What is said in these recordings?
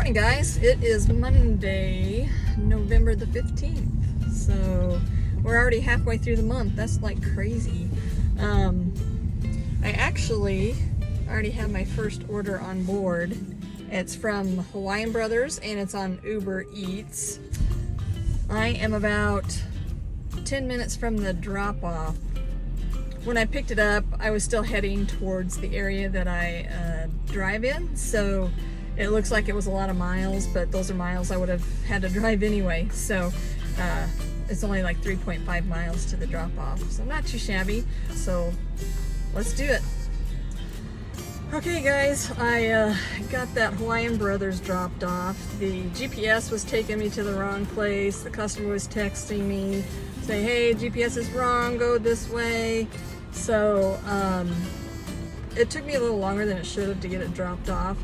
morning, guys. It is Monday, November the 15th. So we're already halfway through the month. That's like crazy. I actually already have my first order on board. It's from Hawaiian Brothers and it's on Uber Eats. I am about 10 minutes from the drop-off. When I picked it up, I was still heading towards the area that I drive in, so it looks like it was a lot of miles, but those are miles I would have had to drive anyway. So it's only like 3.5 miles to the drop-off, so not too shabby. So let's do it. Okay guys, I got that Hawaiian Brothers dropped off. The GPS was taking me to the wrong place. The customer was texting me, say, hey, GPS is wrong, go this way. So it took me a little longer than it should have to get it dropped off.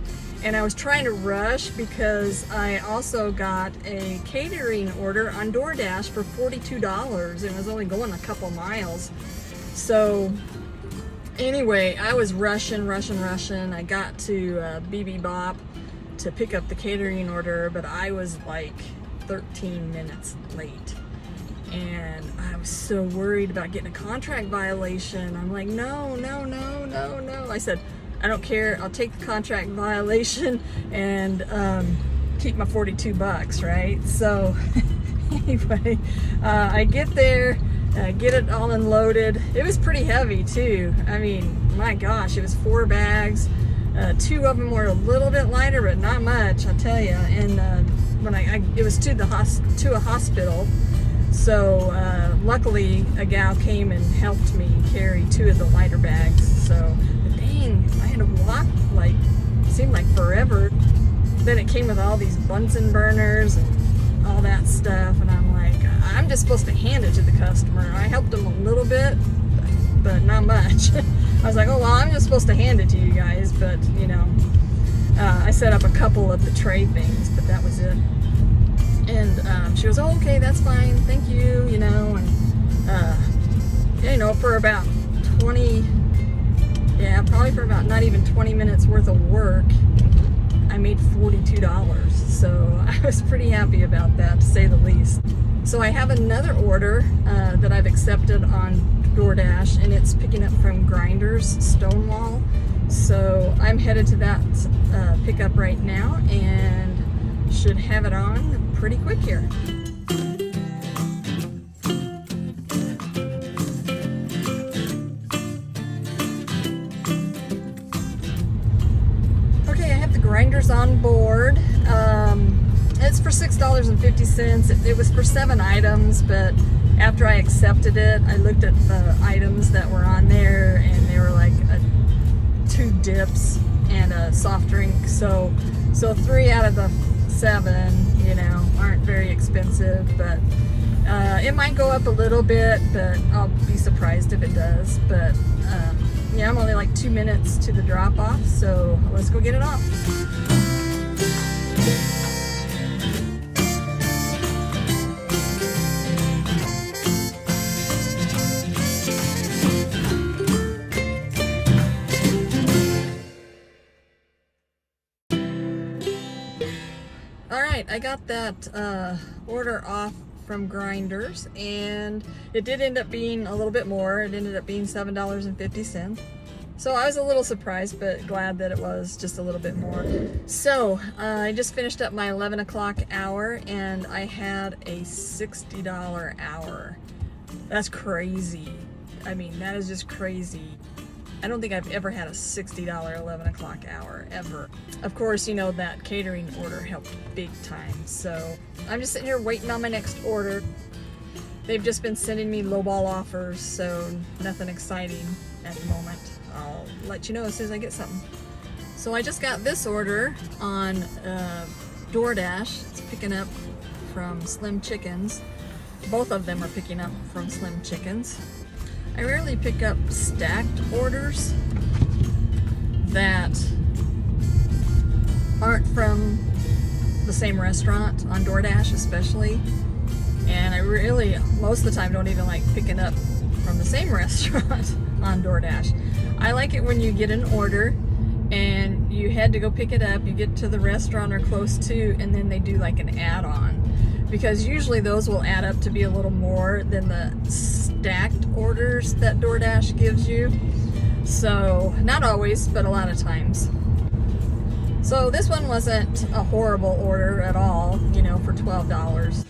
And I was trying to rush because I also got a catering order on DoorDash for $42. It was only going a couple miles. So anyway, I was rushing. I got to BB Bop to pick up the catering order, but I was like 13 minutes late. And I was so worried about getting a contract violation. I'm like, no. I said, I don't care. I'll take the contract violation and keep my $42, right? So anyway, I get there, get it all unloaded. It was pretty heavy too. I mean, my gosh, it was 4 bags. 2 of them were a little bit lighter, but not much, I'll tell you. And when it was to a hospital. So luckily a gal came and helped me carry 2 of the lighter bags. So dang, I had to walk like, seemed like forever. Then it came with all these Bunsen burners and all that stuff, and I'm like, I'm just supposed to hand it to the customer. I helped them a little bit, but not much. I was like, oh well, I'm just supposed to hand it to you guys, but you know, I set up a couple of the tray things, but that was it. And she goes, oh, okay, that's fine, thank you, you know, and you know, for about probably for about not even 20 minutes worth of work, I made $42. So I was pretty happy about that, to say the least. So I have another order that I've accepted on DoorDash, and it's picking up from Grinders, Stonewall. So I'm headed to that pickup right now and should have it on pretty quick here. Grinders on board. It's for $6.50. It was for 7 items, but after I accepted it, I looked at the items that were on there, and they were like 2 dips and a soft drink. So 3 out of the 7, you know, aren't very expensive, but it might go up a little bit, but I'll be surprised if it does. But yeah, I'm only like 2 minutes to the drop-off, so let's go get it off. All right, I got that order off from Grinders, and it did end up being a little bit more. It ended up being $7.50. So I was a little surprised, but glad that it was just a little bit more. So I just finished up my 11 o'clock hour, and I had a $60 hour. That's crazy. I mean, that is just crazy. I don't think I've ever had a $60 11 o'clock hour, ever. Of course, you know, that catering order helped big time. So I'm just sitting here waiting on my next order. They've just been sending me lowball offers, so nothing exciting at the moment. I'll let you know as soon as I get something. So I just got this order on DoorDash. It's picking up from Slim Chickens. Both of them are picking up from Slim Chickens. I rarely pick up stacked orders that aren't from the same restaurant on DoorDash, especially. And I really, most of the time, don't even like picking up from the same restaurant on DoorDash. I like it when you get an order and you head to go pick it up, you get to the restaurant or close to, and then they do like an add-on, because usually those will add up to be a little more than the stacked orders that DoorDash gives you. So not always, but a lot of times. So this one wasn't a horrible order at all, you know, for $12.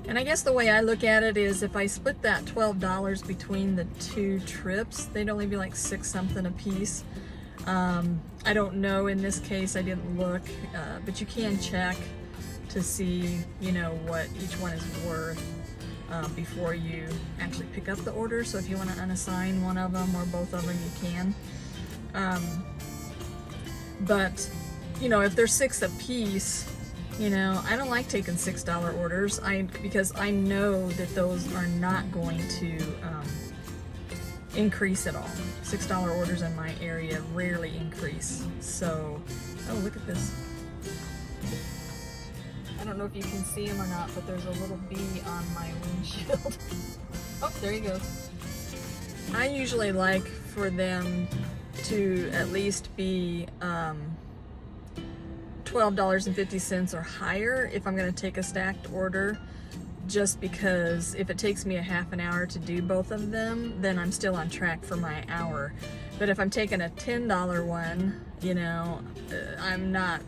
And I guess the way I look at it is, if I split that $12 between the two trips, they'd only be like $6 something a piece. I don't know in this case, I didn't look, but you can check to see, you know, what each one is worth before you actually pick up the order. So if you want to unassign one of them or both of them, you can. But, you know, if they're $6 a piece, you know, I don't like taking $6 orders because I know that those are not going to increase at all. $6 orders in my area rarely increase. So, oh, look at this. I don't know if you can see him or not, but there's a little bee on my windshield. Oh, there he goes. I usually like for them to at least be $12.50 or higher if I'm going to take a stacked order, just because if it takes me a half an hour to do both of them, then I'm still on track for my hour. But if I'm taking a $10 one, you know, I'm not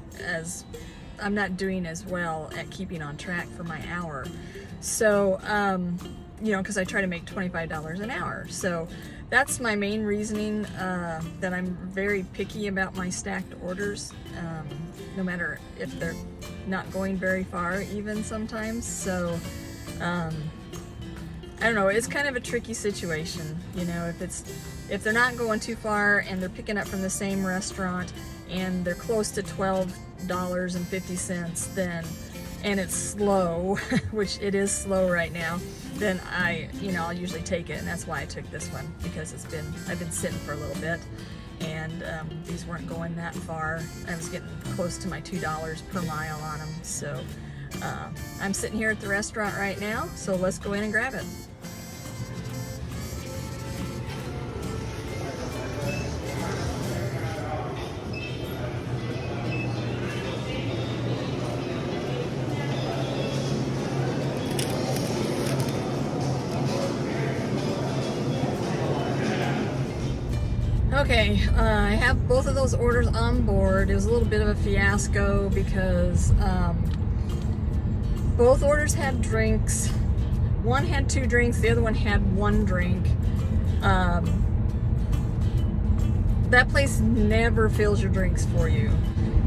doing as well at keeping on track for my hour. So, you know, because I try to make $25 an hour. So that's my main reasoning, that I'm very picky about my stacked orders, no matter if they're not going very far even sometimes. So, I don't know, it's kind of a tricky situation, you know, if they're not going too far and they're picking up from the same restaurant and they're close to $12.50, then, and it's slow, which it is slow right now, then I'll usually take it, and that's why I took this one, because I've been sitting for a little bit, and these weren't going that far. I was getting close to my $2 per mile on them, so I'm sitting here at the restaurant right now, so let's go in and grab it. Okay, I have both of those orders on board. It was a little bit of a fiasco because both orders had drinks. One had 2 drinks, the other one had 1 drink. That place never fills your drinks for you.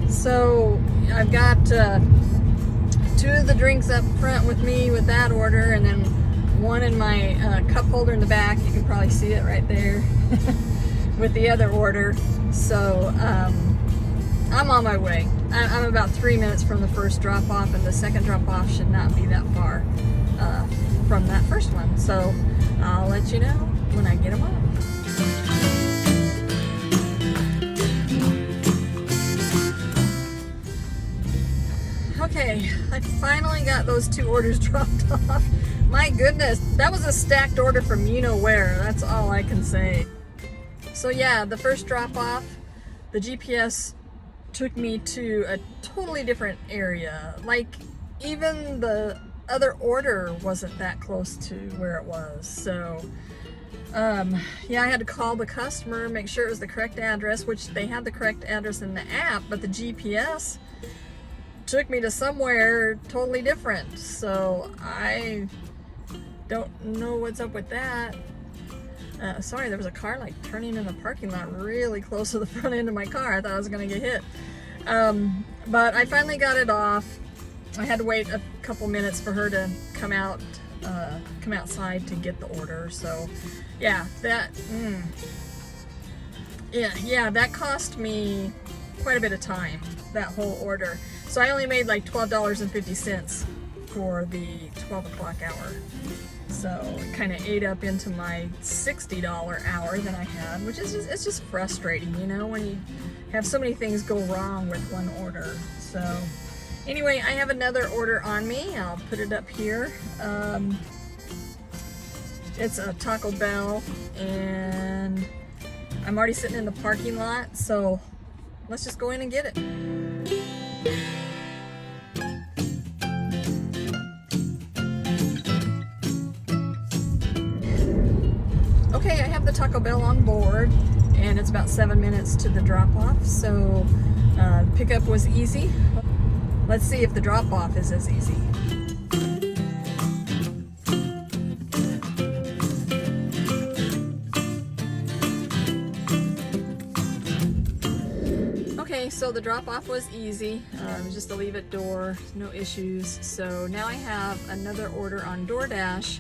So I've got 2 of the drinks up front with me with that order, and then 1 in my cup holder in the back. You can probably see it right there. With the other order. So I'm on my way. I'm about 3 minutes from the first drop off, and the second drop off should not be that far from that first one. So I'll let you know when I get them off. Okay, I finally got those 2 orders dropped off. My goodness, that was a stacked order from you know where. That's all I can say. So yeah, the first drop off, the GPS took me to a totally different area. Like, even the other order wasn't that close to where it was. So yeah, I had to call the customer, make sure it was the correct address, which they had the correct address in the app, but the GPS took me to somewhere totally different. So I don't know what's up with that. Sorry, there was a car like turning in the parking lot really close to the front end of my car. I thought I was gonna get hit. But I finally got it off. I had to wait a couple minutes for her to come outside to get the order. So yeah, that cost me quite a bit of time, that whole order. So I only made like $12.50 for the 12 o'clock hour. So it kind of ate up into my $60 hour that I had, which is it's just frustrating, you know, when you have so many things go wrong with one order. So anyway, I have another order on me. I'll put it up here. It's a Taco Bell, and I'm already sitting in the parking lot, so let's just go in and get it. Okay, I have the Taco Bell on board, and it's about 7 minutes to the drop-off, so pickup was easy. Let's see if the drop-off is as easy. Okay, so the drop-off was easy, just to leave at door, no issues. So now I have another order on DoorDash,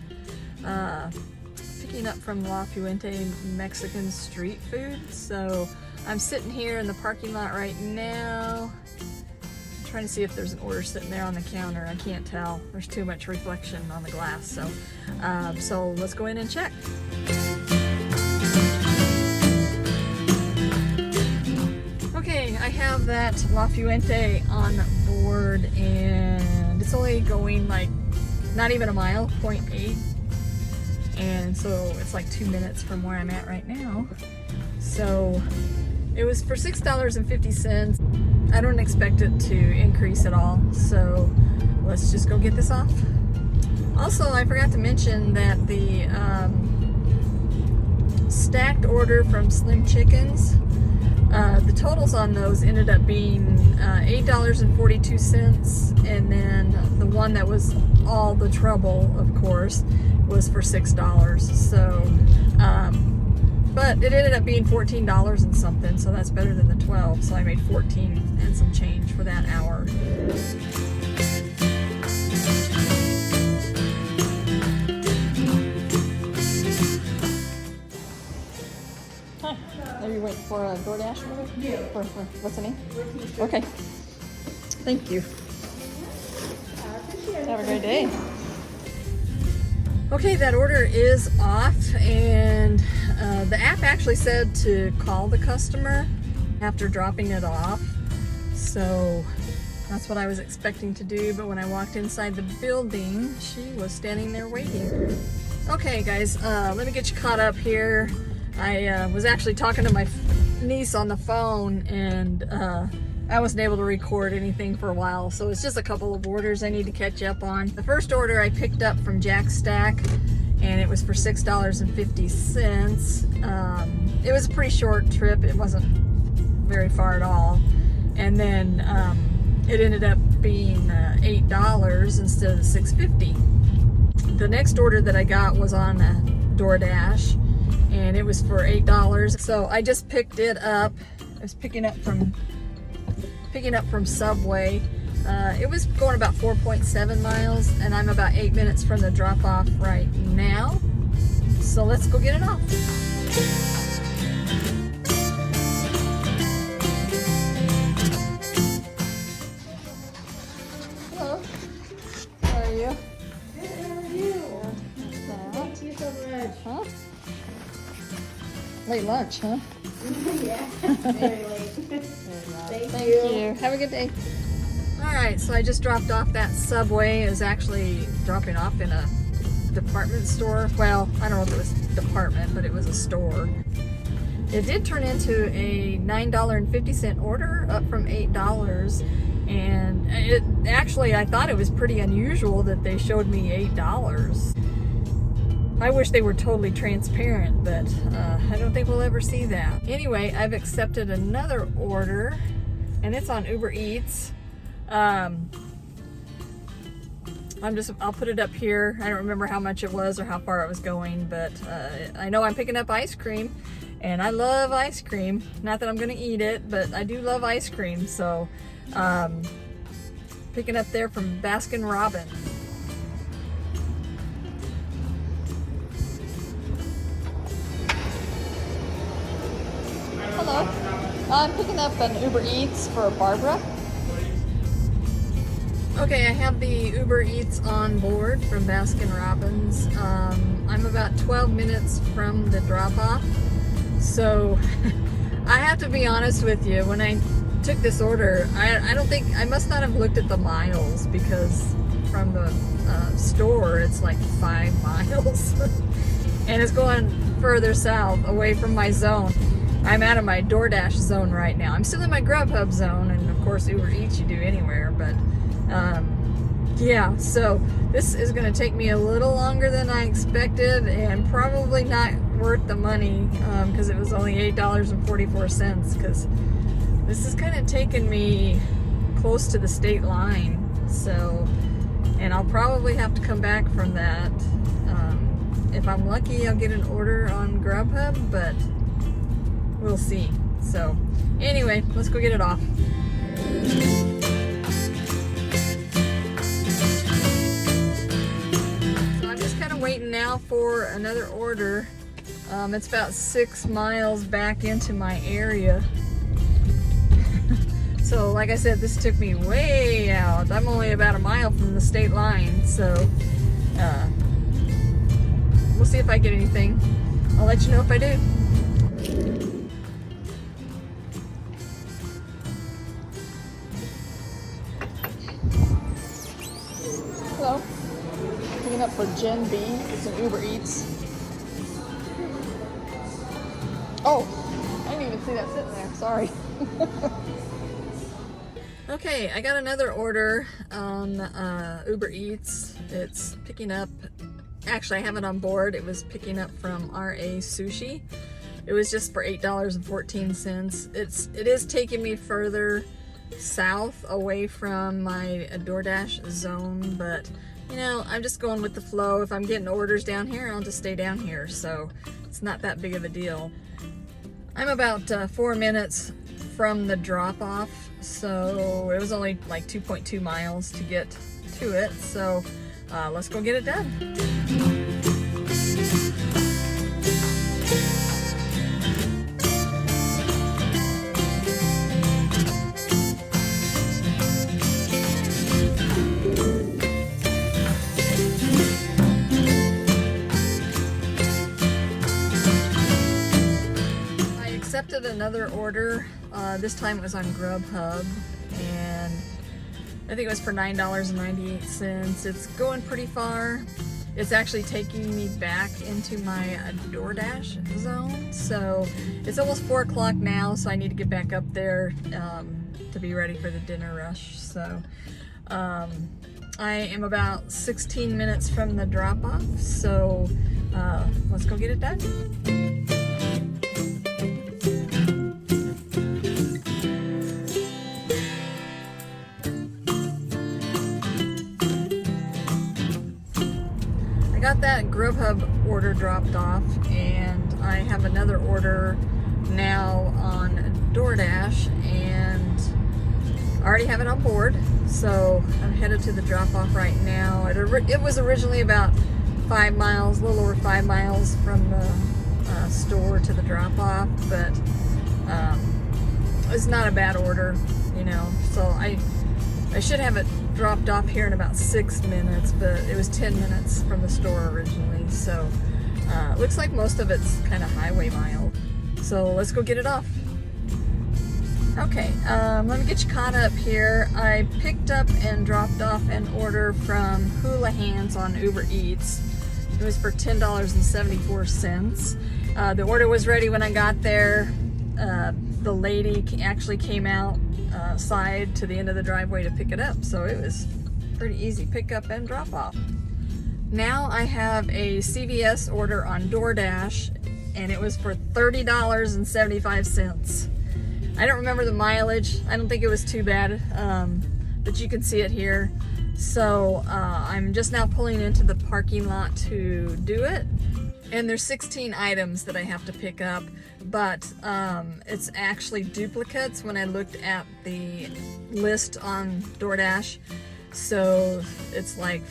picking up from La Fuente Mexican street food. So I'm sitting here in the parking lot right now, trying to see if there's an order sitting there on the counter. I can't tell. There's too much reflection on the glass. So let's go in and check. Okay, I have that La Fuente on board, and it's only going like not even a mile, 0.8. And so it's like 2 minutes from where I'm at right now. So it was for $6.50. I don't expect it to increase at all. So let's just go get this off. Also, I forgot to mention that the stacked order from Slim Chickens, the totals on those ended up being $8.42, and then the one that was all the trouble, of course, was for $6. So, but it ended up being $14 and something, so that's better than the 12. So I made 14 and some change for that hour. Hi. Are you waiting for a DoorDash order? Yeah. For what's the name? Okay. Thank you. Have a great day. Okay, that order is off, and the app actually said to call the customer after dropping it off. So that's what I was expecting to do, but when I walked inside the building, she was standing there waiting. Okay, guys, let me get you caught up here. I was actually talking to my niece on the phone, and I wasn't able to record anything for a while, so it's just a couple of orders I need to catch up on. The first order I picked up from Jack Stack, and it was for $6.50. It was a pretty short trip. It wasn't very far at all. And then it ended up being $8 instead of the $6.50. The next order that I got was on DoorDash, and it was for $8. So I just picked it up. I was picking up from Subway. It was going about 4.7 miles, and I'm about 8 minutes from the drop-off right now. So let's go get it off. Hello. How are you? Good, how are you? Thank you so much. Huh? Late lunch, huh? Yeah, very late. Thank you. Have a good day. Alright, so I just dropped off that Subway. It was actually dropping off in a department store. Well, I don't know if it was department, but it was a store. It did turn into a $9.50 order, up from $8. And it actually, I thought it was pretty unusual that they showed me $8. I wish they were totally transparent, but I don't think we'll ever see that. Anyway, I've accepted another order, and it's on Uber Eats. I'll put it up here. I don't remember how much it was or how far it was going, but I know I'm picking up ice cream, and I love ice cream. Not that I'm gonna eat it, but I do love ice cream, so picking up there from Baskin Robbins. Hello. I'm picking up an Uber Eats for Barbara. Okay, I have the Uber Eats on board from Baskin Robbins. I'm about 12 minutes from the drop-off. So I have to be honest with you, when I took this order, I don't think, I must not have looked at the miles, because from the store it's like 5 miles. And it's going further south away from my zone. I'm out of my DoorDash zone right now. I'm still in my Grubhub zone, and of course Uber Eats you do anywhere, but yeah, so this is going to take me a little longer than I expected and probably not worth the money because it was only $8.44 because this is kind of taking me close to the state line. So, and I'll probably have to come back from that. If I'm lucky, I'll get an order on Grubhub, but we'll see. So anyway, let's go get it off. So I'm just kind of waiting now for another order. It's about 6 miles back into my area. So like I said, this took me way out. I'm only about a mile from the state line, so we'll see if I get anything. I'll let you know if I do. Hello. Picking up for Jen B. It's an Uber Eats. Oh, I didn't even see that sitting there. Sorry. Okay, I got another order on Uber Eats. It's picking up, actually I have it on board. It was picking up from RA Sushi. It was just for $8.14. It is taking me further south away from my DoorDash zone, but you know, I'm just going with the flow. If I'm getting orders down here, I'll just stay down here, so it's not that big of a deal. I'm about 4 minutes from the drop-off, so it was only like 2.2 miles to get to it, so let's go get it done. Accepted another order. This time it was on Grubhub, and I think it was for $9.98. It's going pretty far. It's actually taking me back into my DoorDash zone. So it's almost 4 o'clock now, so I need to get back up there to be ready for the dinner rush. So I am about 16 minutes from the drop-off, so let's go get it done. Got that Grubhub order dropped off, and I have another order now on DoorDash, and I already have it on board, so I'm headed to the drop-off right now. It was originally about 5 miles, a little over 5 miles from the store to the drop-off, but it's not a bad order, you know, so I should have it dropped off here in about 6 minutes, but it was 10 minutes from the store originally, so it looks like most of it's kind of highway mile. So let's go get it off. Okay, let me get you caught up here. I picked up and dropped off an order from Hula Hands on Uber Eats. It was for $10.74. The order was ready when I got there. The lady actually came out side to the end of the driveway to pick it up, so it was pretty easy pick up and drop off. Now I have a CVS order on DoorDash, and it was for $30.75. I don't remember the mileage. I don't think it was too bad, but you can see it here. So I'm just now pulling into the parking lot to do it. And there's 16 items that I have to pick up, but it's actually duplicates when I looked at the list on DoorDash. So it's like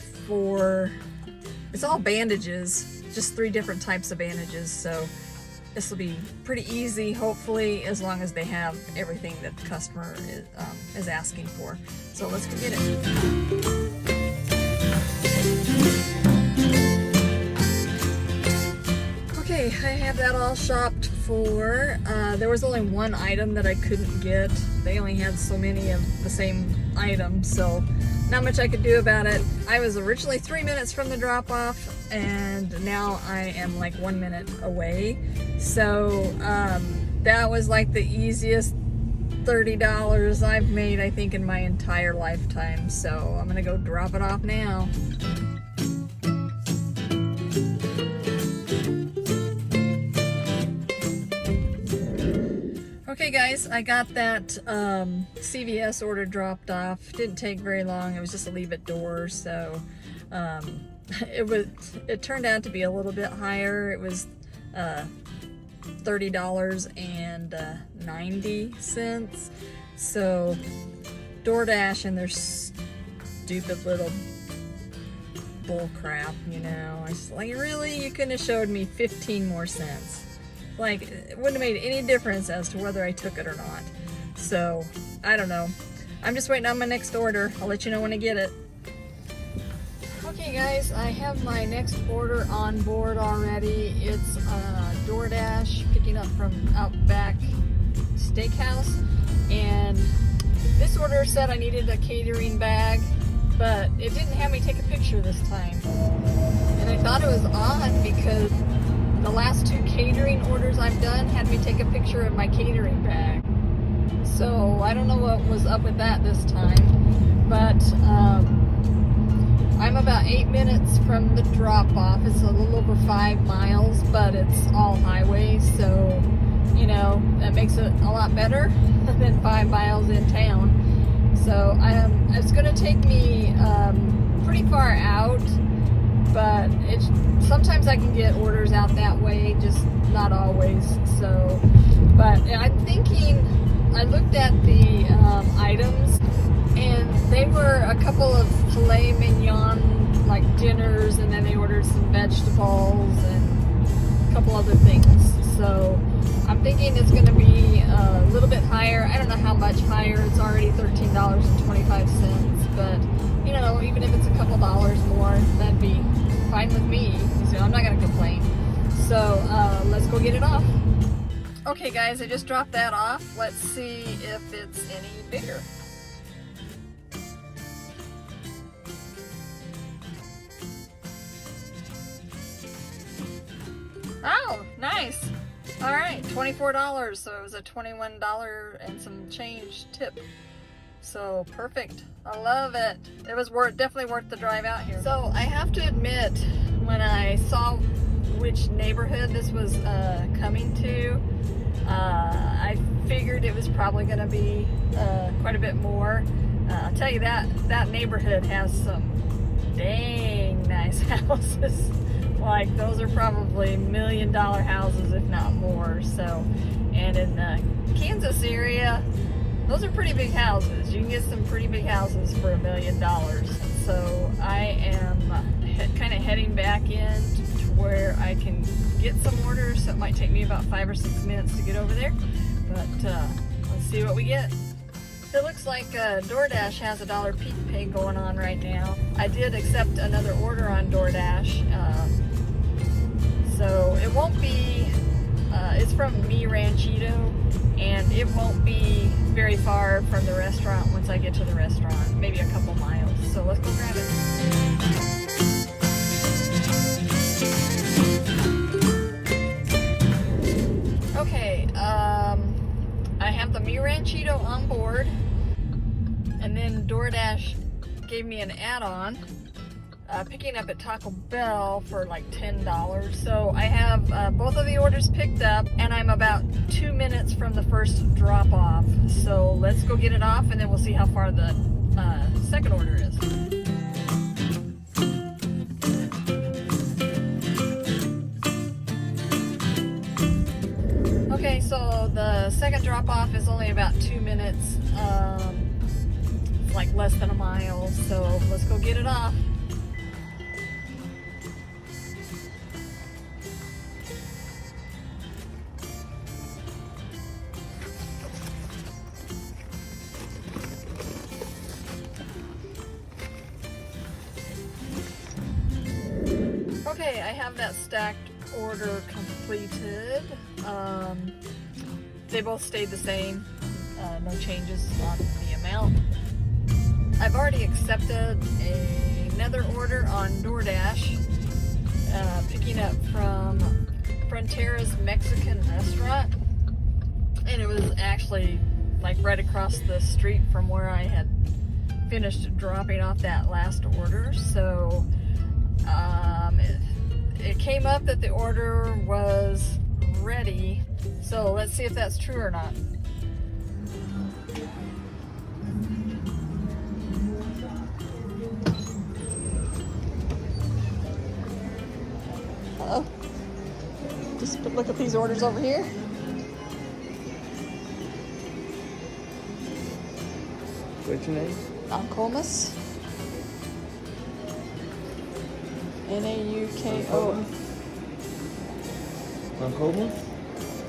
it's all bandages, just 3 different types of bandages. So this will be pretty easy, hopefully, as long as they have everything that the customer is asking for. So let's go get it. Okay, I have that all shopped for. There was only one item that I couldn't get. They only had so many of the same item, so not much I could do about it. I was originally 3 minutes from the drop-off, and now I am like 1 minute away. So That was like the easiest $30 I've made, I think, in my entire lifetime. So I'm gonna go drop it off now. Okay guys, I got that CVS order dropped off. Didn't take very long. It was just a leave at door, so it turned out to be a little bit higher. It was $30.90. So DoorDash and their stupid little bull crap, you know. I was like, really? You couldn't have showed me 15 more cents. Like, it wouldn't have made any difference as to whether I took it or not. So, I don't know. I'm just waiting on my next order. I'll let you know when I get it. Okay guys, I have my next order on board already. It's DoorDash picking up from Outback Steakhouse. And this order said I needed a catering bag, but it didn't have me take a picture this time. And I thought it was odd because the last 2 catering orders I've done had me take a picture of my catering bag. So I don't know what was up with that this time. But I'm about 8 minutes from the drop-off. It's a little over 5 miles, but it's all highway, so, you know, that makes it a lot better than 5 miles in town. So it's going to take me pretty far out, but sometimes I can get orders out that way, just not always. So, but I'm thinking, I looked at the items, and they were a couple of filet mignon like dinners, and then they ordered some vegetables and a couple other things. So I'm thinking it's going to be a little bit higher. I don't know how much higher. It's already $13.25, but you know, even if it's a couple dollars more, that'd be fine with me. So I'm not going to complain. So let's go get it off. Okay guys, I just dropped that off. Let's see if it's any bigger. Oh, nice. All right, $24. So it was a $21 and some change tip. So perfect. I love it. It was definitely worth the drive out here. So I have to admit, when I saw which neighborhood this was coming to, I figured it was probably going to be quite a bit more. I'll tell you that neighborhood has some dang nice houses. Like, those are probably $1 million houses, if not more. So, and in the Kansas area, those are pretty big houses. You can get some pretty big houses for $1 million. So I am kind of heading back in to where I can get some orders. So it might take me about 5 or 6 minutes to get over there. But let's see what we get. It looks like DoorDash has a $1 peak pay going on right now. I did accept another order on DoorDash. So it won't be, it's from Mi Ranchito, and it won't be very far from the restaurant once I get to the restaurant, maybe a couple miles. So let's go grab it. Okay, I have the Mi Ranchito on board, and then DoorDash gave me an add-on. Picking up at Taco Bell for like $10. So I have both of the orders picked up, and I'm about 2 minutes from the first drop off. So let's go get it off, and then we'll see how far the second order is. Okay, so the second drop off is only about 2 minutes. It's like less than a mile. So let's go get it off. Okay, I have that stacked order completed. They both stayed the same, no changes on the amount. I've already accepted another order on DoorDash, picking up from Frontera's Mexican restaurant. And it was actually like right across the street from where I had finished dropping off that last order. So it came up that the order was ready. So let's see if that's true or not. Uh-oh. Just look at these orders over here. What's your name? Naukomas. Nauko. Naukomas?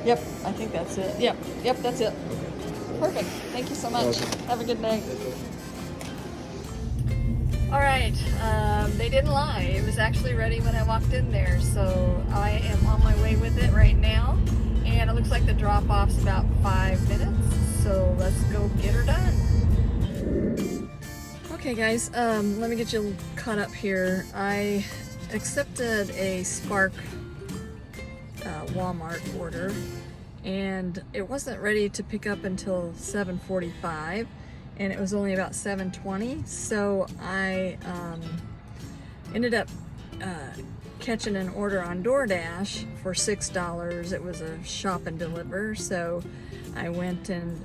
Yep, I think that's it. Yep, that's it. Perfect. Thank you so much. Welcome. Have a good day. All right, they didn't lie. It was actually ready when I walked in there, so I am on my way with it right now. And it looks like the drop-off's about 5 minutes, so let's go get her done. Okay, guys, let me get you caught up here. I accepted a Spark Walmart order, and it wasn't ready to pick up until 7:45. And it was only about 7:20, so I ended up catching an order on DoorDash for $6. It was a shop and deliver, so I went and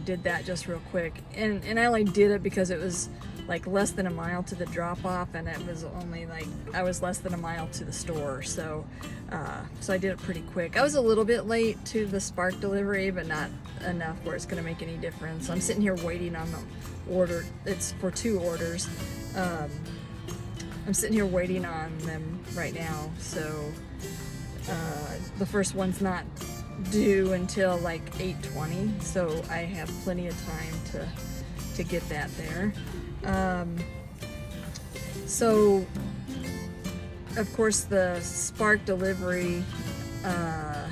did that just real quick. And I only did it because it was like less than a mile to the drop-off, and it was only like, I was less than a mile to the store, so I did it pretty quick. I was a little bit late to the Spark delivery, but not enough where it's gonna make any difference. I'm sitting here waiting on the order. It's for 2 orders. I'm sitting here waiting on them right now, so the first one's not due until like 8:20, so I have plenty of time to get that there. So of course the Spark delivery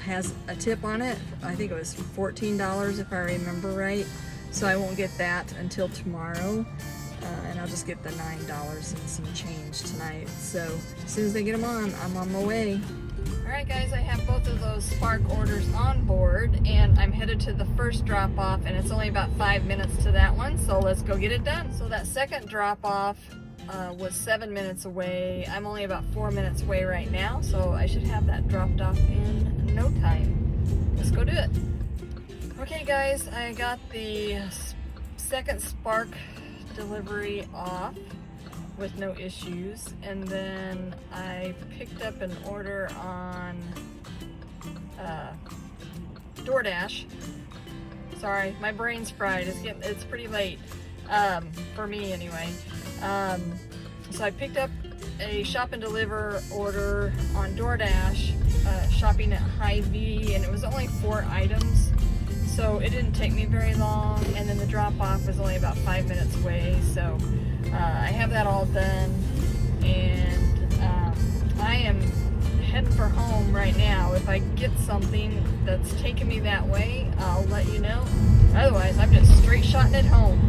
has a tip on it. I think it was $14 if I remember right, so I won't get that until tomorrow, and I'll just get the $9 and some change tonight. So as soon as they get them on, I'm on my way. Alright guys, I have both of those Spark orders on board, and I'm headed to the first drop off, and it's only about 5 minutes to that one, so let's go get it done. So that second drop off was 7 minutes away. I'm only about 4 minutes away right now, so I should have that dropped off in no time. Let's go do it. Okay guys, I got the second Spark delivery off with no issues, and then I picked up an order on DoorDash. Sorry, my brain's fried. It's pretty late for me anyway. So I picked up a shop and deliver order on DoorDash, shopping at Hy-Vee, and it was only 4 items, so it didn't take me very long. And then the drop off was only about 5 minutes away, so I have that all done, and I am heading for home right now. If I get something that's taking me that way, I'll let you know. Otherwise, I'm just straight shotting it home.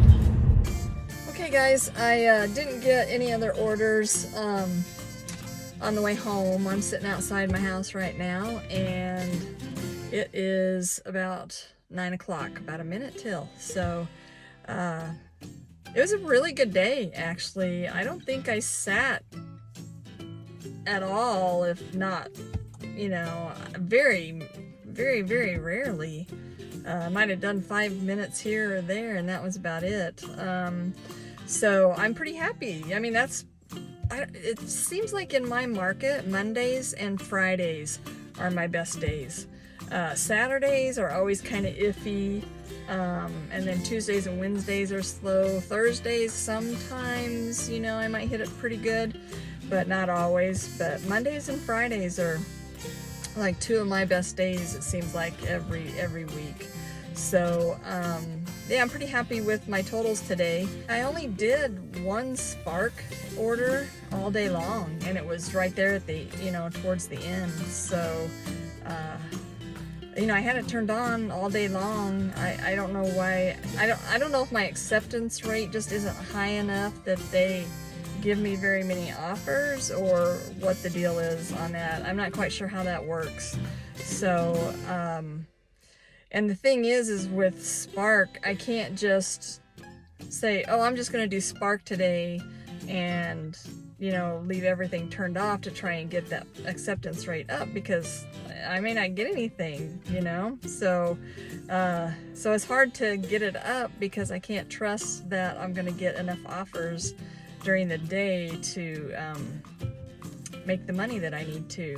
Okay guys, I didn't get any other orders on the way home. I'm sitting outside my house right now, and it is about 9 o'clock, about a minute till. So it was a really good day, actually. I don't think I sat at all, if not, you know, very, very, very rarely. I might have done 5 minutes here or there, and that was about it. So I'm pretty happy. I mean, it seems like in my market, Mondays and Fridays are my best days. Saturdays are always kind of iffy, and then Tuesdays and Wednesdays are slow. Thursdays sometimes, you know, I might hit it pretty good, but not always. But Mondays and Fridays are like 2 of my best days, it seems like, every week. So yeah, I'm pretty happy with my totals today. I only did 1 Spark order all day long, and it was right there at the, you know, towards the end. So you know, I had it turned on all day long. I don't know why. I don't know if my acceptance rate just isn't high enough that they give me very many offers, or what the deal is on that. I'm not quite sure how that works. So And the thing is with Spark, I can't just say, oh, I'm just going to do Spark today and, you know, leave everything turned off to try and get that acceptance rate up, because I may not get anything, you know? So it's hard to get it up because I can't trust that I'm going to get enough offers during the day to make the money that I need to.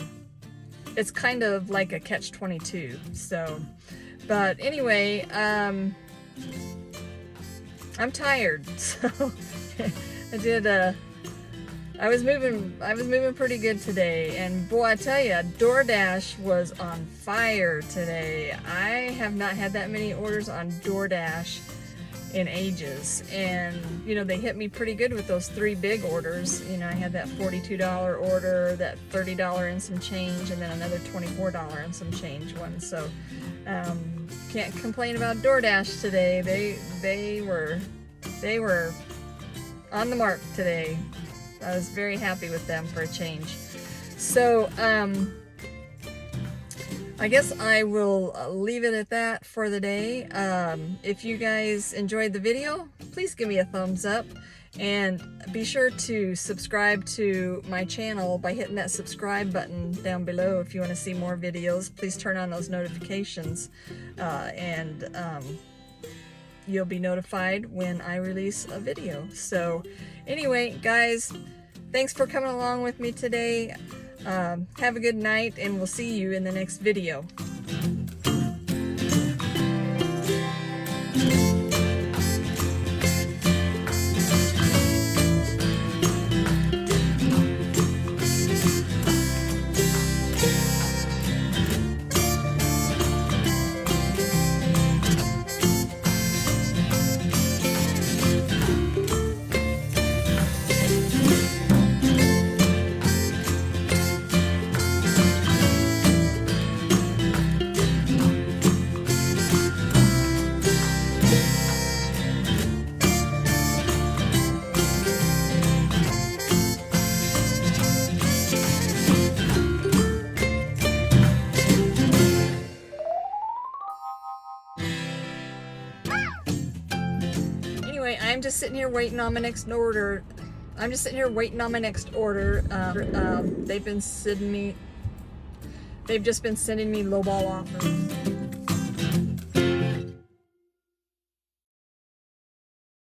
It's kind of like a catch-22. So, but anyway, I'm tired, so I was moving pretty good today, and boy, I tell you, DoorDash was on fire today. I have not had that many orders on DoorDash in ages, and you know, they hit me pretty good with those 3 big orders. You know, I had that $42 order, that $30 and some change, and then another $24 and some change one. So can't complain about DoorDash today. They were on the mark today. I was very happy with them for a change. So I guess I will leave it at that for the day. If you guys enjoyed the video, please give me a thumbs up, and be sure to subscribe to my channel by hitting that subscribe button down below. If you want to see more videos, please turn on those notifications, and you'll be notified when I release a video. So anyway, guys, thanks for coming along with me today. Have a good night, and we'll see you in the next video. I'm just sitting here waiting on my next order. They've just been sending me lowball offers.